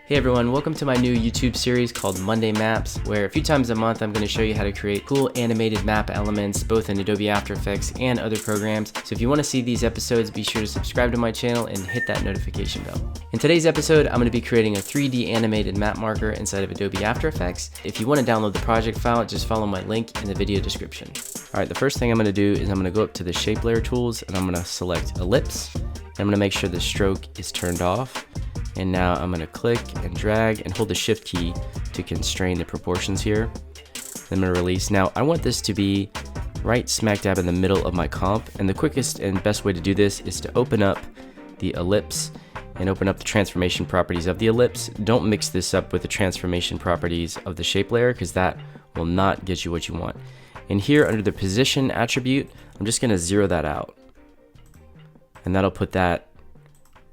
Hey everyone, welcome to my new YouTube series called Monday Maps, where a few times a month I'm going to show you how to create cool animated map elements both in Adobe After Effects and other programs. So if you want to see these episodes, be sure to subscribe to my channel and hit that notification bell. In today's episode, I'm going to be creating a 3D animated map marker inside of Adobe After Effects. If you want to download the project file, just follow my link in the video description. Alright, the first thing I'm going to do is I'm going to go up to the shape layer tools and I'm going to select ellipse. I'm going to make sure the stroke is turned off. And now I'm going to click and drag and hold the shift key to constrain the proportions here. Then I'm going to release. Now I want this to be right smack dab in the middle of my comp, and the quickest and best way to do this is to open up the ellipse and open up the transformation properties of the ellipse. Don't mix this up with the transformation properties of the shape layer because that will not get you what you want. And here under the position attribute, I'm just going to zero that out, and that'll put that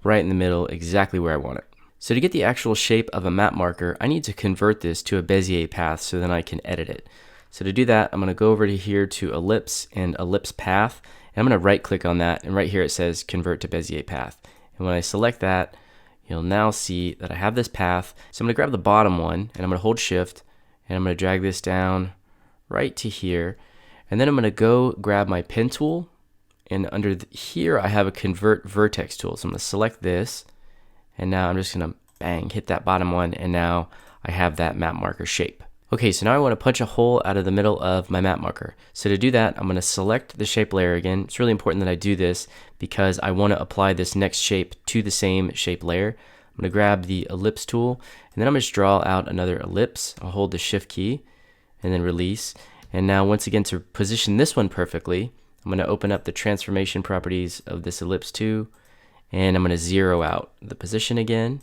right in the middle, exactly where I want it. So to get the actual shape of a map marker, I need to convert this to a Bezier path so then I can edit it. So to do that, I'm going to go over to here to ellipse and ellipse path, and I'm going to right click on that, and right here it says convert to Bezier path. And when I select that, you'll now see that I have this path. So I'm going to grab the bottom one and I'm going to hold shift and I'm going to drag this down right to here, and then I'm going to go grab my pen tool. And under here, I have a convert vertex tool. So I'm going to select this, and now I'm just going to bang, hit that bottom one, and now I have that map marker shape. Okay, so now I want to punch a hole out of the middle of my map marker. So to do that, I'm going to select the shape layer again. It's really important that I do this because I want to apply this next shape to the same shape layer. I'm going to grab the ellipse tool, and then I'm going to draw out another ellipse. I'll hold the shift key, and then release. And now once again, to position this one perfectly, I'm going to open up the transformation properties of this ellipse too, and I'm going to zero out the position again,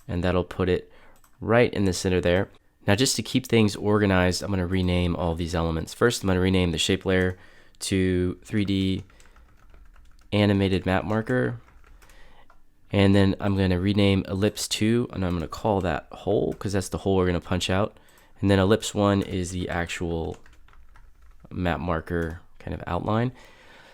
and that'll put it right in the center there. Now just to keep things organized, I'm going to rename all of these elements. First, I'm going to rename the shape layer to 3D animated map marker, and then I'm going to rename ellipse 2, and I'm going to call that hole because that's the hole we're going to punch out, and then ellipse 1 is the actual map marker kind of outline.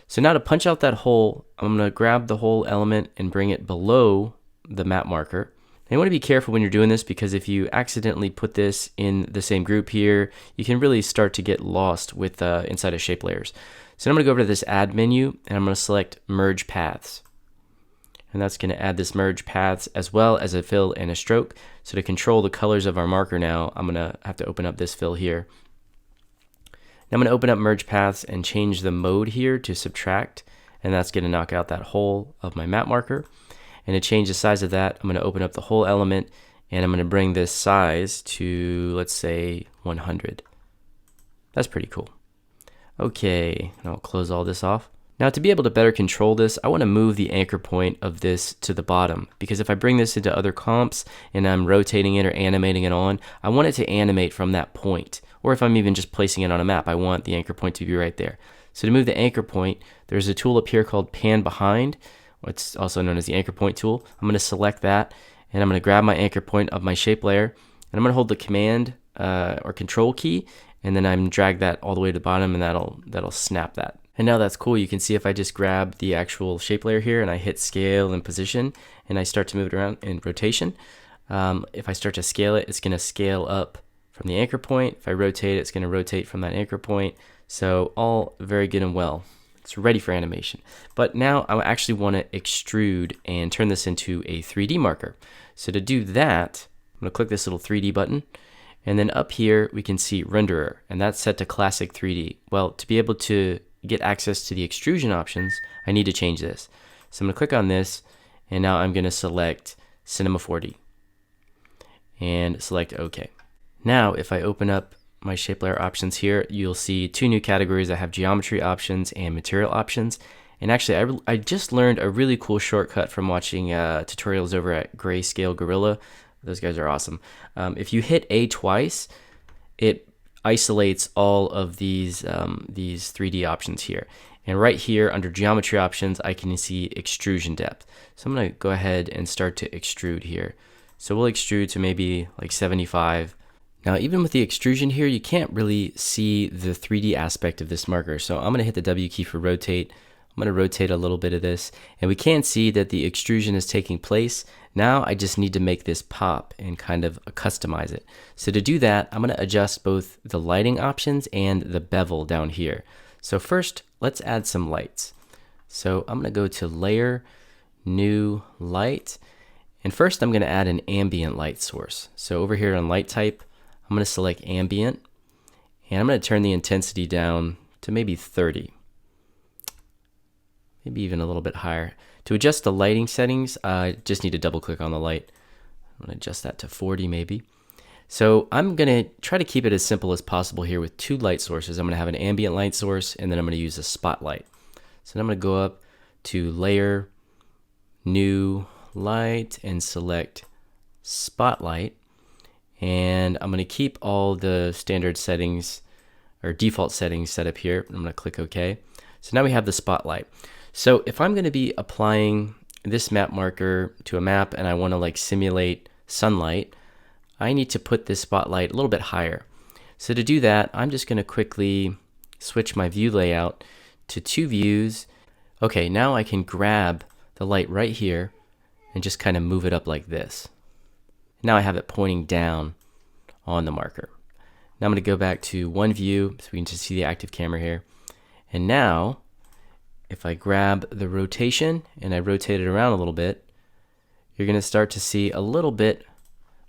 So now to punch out that hole, I'm going to grab the hole element and bring it below the map marker. And you want to be careful when you're doing this because if you accidentally put this in the same group here, you can really start to get lost with inside of shape layers. So I'm going to go over to this add menu and I'm going to select merge paths. And that's going to add this merge paths as well as a fill and a stroke. So to control the colors of our marker now, I'm going to have to open up this fill here. Now I'm going to open up merge paths and change the mode here to subtract, and that's going to knock out that hole of my map marker. And to change the size of that, I'm going to open up the whole element and I'm going to bring this size to, let's say, 100. That's pretty cool. Okay, and I'll close all this off. Now to be able to better control this, I want to move the anchor point of this to the bottom, because if I bring this into other comps and I'm rotating it or animating it on, I want it to animate from that point. Or if I'm even just placing it on a map, I want the anchor point to be right there. So to move the anchor point, there's a tool up here called Pan Behind, what's also known as the anchor point tool. I'm going to select that, and I'm going to grab my anchor point of my shape layer, and I'm going to hold the command or control key, and then I'm drag that all the way to the bottom, and that'll snap that. And now that's cool. You can see if I just grab the actual shape layer here and I hit scale and position and I start to move it around in rotation, if I start to scale it, it's going to scale up from the anchor point. If I rotate it, it's going to rotate from that anchor point. So all very good and well. It's ready for animation. But now I actually want to extrude and turn this into a 3D marker. So to do that, I'm going to click this little 3D button. And then up here, we can see renderer, and that's set to classic 3D. Well, to be able to get access to the extrusion options, I need to change this. So I'm going to click on this, and now I'm going to select Cinema 4D and select OK. Now, if I open up my shape layer options here, you'll see two new categories that have geometry options and material options. And actually, I just learned a really cool shortcut from watching tutorials over at Grayscale Gorilla. Those guys are awesome. If you hit A twice, it isolates all of these 3D options here. And right here under geometry options, I can see extrusion depth. So I'm going to go ahead and start to extrude here. So we'll extrude to maybe like 75. Now, even with the extrusion here, you can't really see the 3D aspect of this marker. So I'm going to hit the W key for rotate. I'm going to rotate a little bit of this, and we can see that the extrusion is taking place. Now I just need to make this pop and kind of customize it. So to do that, I'm going to adjust both the lighting options and the bevel down here. So first, let's add some lights. So I'm going to go to Layer, New Light, and first I'm going to add an ambient light source. So over here on Light Type, I'm going to select Ambient, and I'm going to turn the intensity down to maybe 30. Maybe even a little bit higher. To adjust the lighting settings, I just need to double click on the light. I'm going to adjust that to 40 maybe. So I'm going to try to keep it as simple as possible here with two light sources. I'm going to have an ambient light source, and then I'm going to use a spotlight. So then I'm going to go up to Layer, New Light, and select Spotlight. And I'm going to keep all the standard settings or default settings set up here. I'm going to click OK. So now we have the spotlight. So if I'm going to be applying this map marker to a map and I want to like simulate sunlight, I need to put this spotlight a little bit higher. So to do that, I'm just going to quickly switch my view layout to two views. Okay, now I can grab the light right here and just kind of move it up like this. Now I have it pointing down on the marker. Now I'm going to go back to one view so we can just see the active camera here. And now if I grab the rotation and I rotate it around a little bit, you're going to start to see a little bit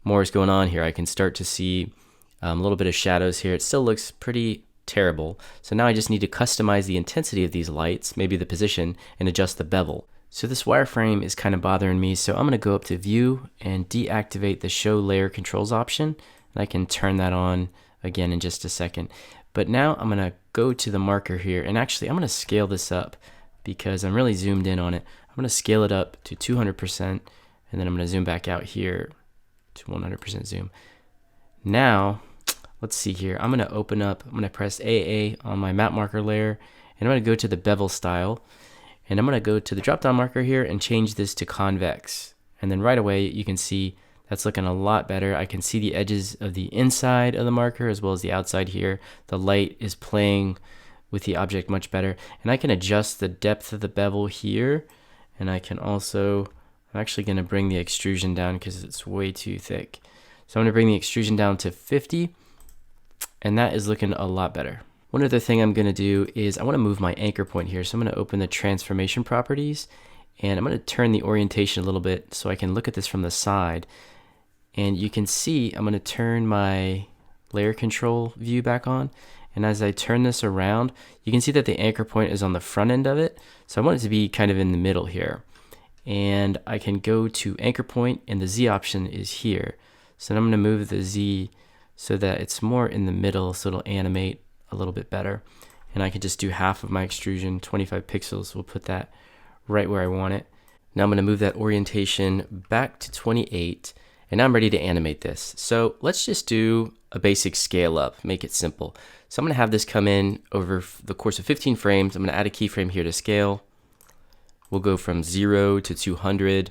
more is going on here. I can start to see a little bit of shadows here. It still looks pretty terrible. So now I just need to customize the intensity of these lights, maybe the position, and adjust the bevel. So this wireframe is kind of bothering me, so I'm going to go up to View and deactivate the Show Layer Controls option, and I can turn that on again in just a second. But now I'm going to go to the marker here, and actually I'm going to scale this up because I'm really zoomed in on it. I'm going to scale it up to 200%, and then I'm going to zoom back out here to 100% zoom. Now, let's see here. I'm going to open up, I'm going to press AA on my map marker layer, and I'm going to go to the bevel style, and I'm going to go to the drop down marker here and change this to convex. And then right away you can see that's looking a lot better. I can see the edges of the inside of the marker as well as the outside here. The light is playing with the object much better. And I can adjust the depth of the bevel here. And I can also, I'm actually going to bring the extrusion down because it's way too thick. So I'm going to bring the extrusion down to 50. And that is looking a lot better. One other thing I'm going to do is I want to move my anchor point here. So I'm going to open the transformation properties and I'm going to turn the orientation a little bit so I can look at this from the side. And you can see I'm going to turn my layer control view back on. And as I turn this around, you can see that the anchor point is on the front end of it. So I want it to be kind of in the middle here. And I can go to anchor point and the Z option is here. So I'm going to move the Z so that it's more in the middle so it'll animate a little bit better. And I can just do half of my extrusion, 25 pixels. We'll put that right where I want it. Now I'm going to move that orientation back to 28. And now I'm ready to animate this. So let's just do a basic scale up, make it simple. So I'm going to have this come in over the course of 15 frames. I'm going to add a keyframe here to scale. We'll go from 0 to 200.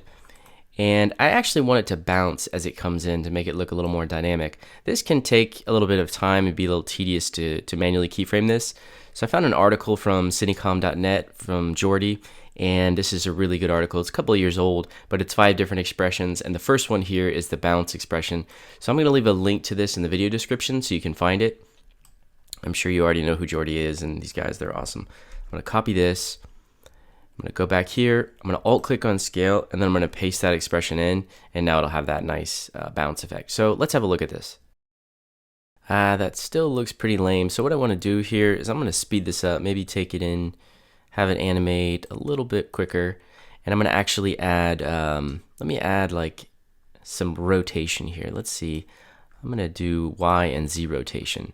And I actually want it to bounce as it comes in to make it look a little more dynamic. This can take a little bit of time and be a little tedious to manually keyframe this. So I found an article from Cinecom.net from Jordy. And this is a really good article. It's a couple of years old, but it's 5 different expressions. And the first one here is the bounce expression. So I'm going to leave a link to this in the video description so you can find it. I'm sure you already know who Jordy is, and these guys, they're awesome. I'm going to copy this. I'm going to go back here. I'm going to alt click on scale, and then I'm going to paste that expression in. And now it'll have that nice bounce effect. So let's have a look at this. That still looks pretty lame. So what I want to do here is I'm going to speed this up, maybe take it in, have it animate a little bit quicker, and I'm going to actually add, let me add like some rotation here. Let's see, I'm going to do Y and Z rotation.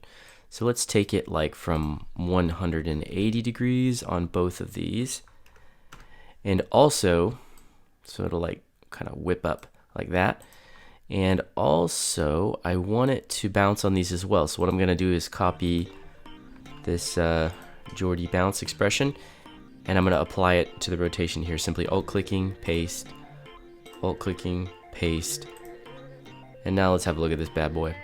So let's take it like from 180 degrees on both of these. And also, so it'll like kind of whip up like that. And also, I want it to bounce on these as well. So what I'm going to do is copy this Jordy bounce expression. And I'm going to apply it to the rotation here. Simply alt-clicking, paste, alt-clicking, paste. And now let's have a look at this bad boy.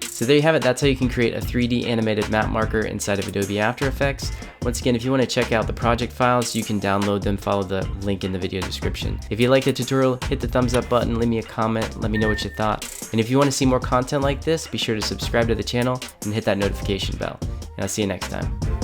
This So there you have it, that's how you can create a 3D animated map marker inside of Adobe After Effects. Once again, if you want to check out the project files, you can download them, follow the link in the video description. If you liked the tutorial, hit the thumbs up button, leave me a comment, let me know what you thought. And if you want to see more content like this, be sure to subscribe to the channel and hit that notification bell. And I'll see you next time.